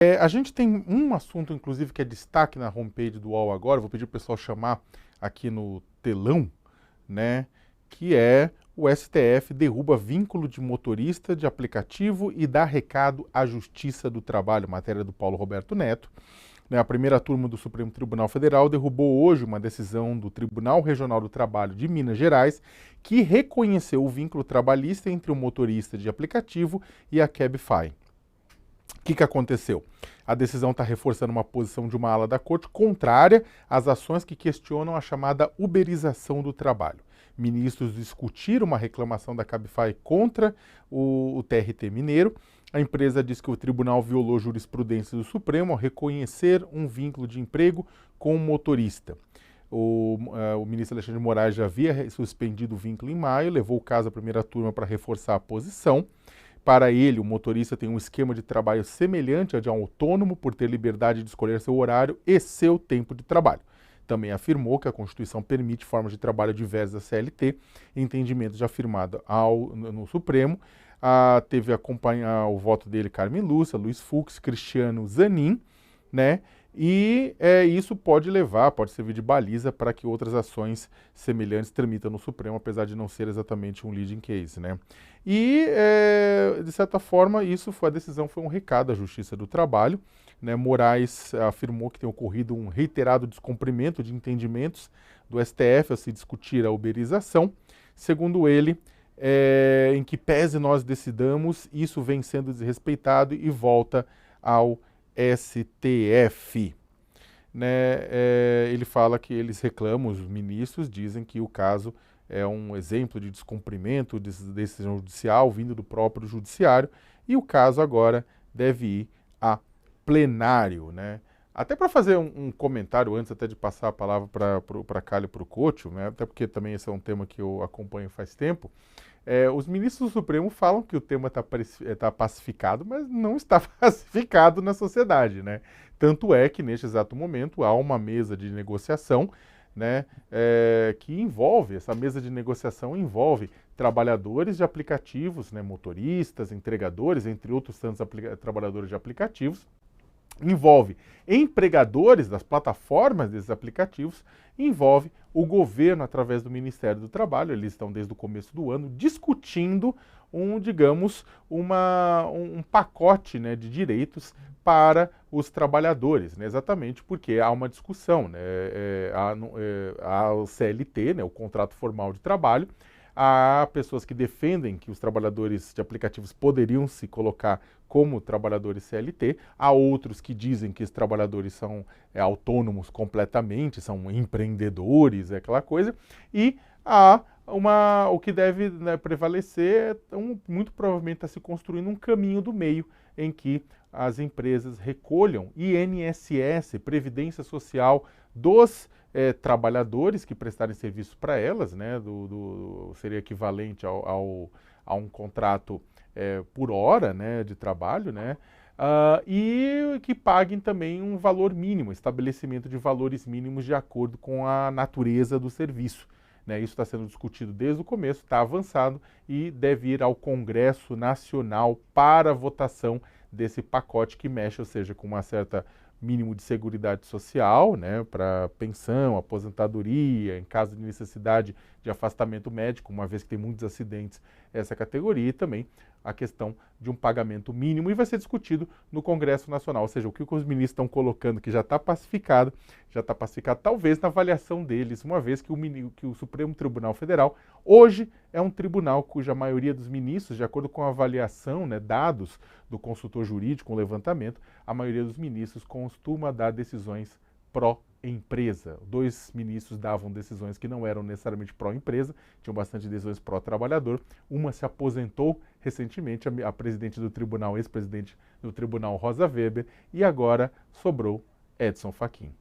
A gente tem um assunto, inclusive, que é destaque na homepage do UOL agora, vou pedir para o pessoal chamar aqui no telão, né? Que é o STF derruba vínculo de motorista de aplicativo e dá recado à Justiça do Trabalho, matéria do Paulo Roberto Neto. A primeira turma do Supremo Tribunal Federal derrubou hoje uma decisão do Tribunal Regional do Trabalho de Minas Gerais que reconheceu o vínculo trabalhista entre o motorista de aplicativo e a Cabify. O que aconteceu? A decisão está reforçando uma posição de uma ala da corte contrária às ações que questionam a chamada uberização do trabalho. Ministros discutiram uma reclamação da Cabify contra o TRT mineiro. A empresa diz que o tribunal violou jurisprudência do Supremo ao reconhecer um vínculo de emprego com o motorista. O ministro Alexandre de Moraes já havia suspendido o vínculo em maio, levou o caso à primeira turma para reforçar a posição. Para ele, o motorista tem um esquema de trabalho semelhante ao de um autônomo por ter liberdade de escolher seu horário e seu tempo de trabalho. Também afirmou que a Constituição permite formas de trabalho diversas da CLT, entendimento já afirmado no Supremo. Teve acompanhar o voto dele Carmen Lúcia, Luiz Fux, Cristiano Zanin, né? E isso pode servir de baliza para que outras ações semelhantes tramitam no Supremo, apesar de não ser exatamente um leading case, né? E, de certa forma, a decisão foi um recado à Justiça do Trabalho, né? Moraes afirmou que tem ocorrido um reiterado descumprimento de entendimentos do STF ao se discutir a uberização. Segundo ele, em que pese nós decidamos, isso vem sendo desrespeitado e volta ao STF. Né? Ele fala que eles reclamam, os ministros dizem que o caso é um exemplo de descumprimento de decisão judicial vindo do próprio judiciário e o caso agora deve ir a plenário. Né? Até para fazer um comentário, antes até de passar a palavra para a Cália e para o Couto, né? Até porque também esse é um tema que eu acompanho faz tempo, os ministros do Supremo falam que o tema está pacificado, mas não está pacificado na sociedade, né? Tanto é que, neste exato momento, há uma mesa de negociação, né, essa mesa de negociação envolve trabalhadores de aplicativos, né, motoristas, entregadores, entre outros tantos trabalhadores de aplicativos, envolve empregadores das plataformas desses aplicativos, envolve o governo através do Ministério do Trabalho. Eles estão desde o começo do ano discutindo um pacote, né, de direitos para os trabalhadores, né, exatamente porque há uma discussão, né, há o CLT, né, o contrato formal de trabalho. Há pessoas que defendem que os trabalhadores de aplicativos poderiam se colocar como trabalhadores CLT, há outros que dizem que os trabalhadores são autônomos completamente, são empreendedores, aquela coisa, e há o que deve, né, prevalecer, muito provavelmente está se construindo um caminho do meio em que as empresas recolham INSS, Previdência Social dos trabalhadores que prestarem serviço para elas, né, seria equivalente a um contrato por hora, né, de trabalho, né, e que paguem também um valor mínimo, estabelecimento de valores mínimos de acordo com a natureza do serviço. Né, isso está sendo discutido desde o começo, está avançado e deve ir ao Congresso Nacional para votação desse pacote que mexe, ou seja, com uma certa mínimo de seguridade social, né, para pensão, aposentadoria, em caso de necessidade de afastamento médico, uma vez que tem muitos acidentes essa categoria, e também a questão de um pagamento mínimo, e vai ser discutido no Congresso Nacional, ou seja, o que os ministros estão colocando que já está pacificado talvez na avaliação deles, uma vez que o Supremo Tribunal Federal hoje é um tribunal cuja maioria dos ministros, de acordo com a avaliação, né, dados do consultor jurídico, um levantamento, a maioria dos ministros costuma dar decisões pró-empresa. 2 ministros davam decisões que não eram necessariamente pró-empresa, tinham bastante decisões pró-trabalhador. Uma se aposentou recentemente, a presidente do tribunal, ex-presidente do tribunal, Rosa Weber, e agora sobrou Edson Fachin.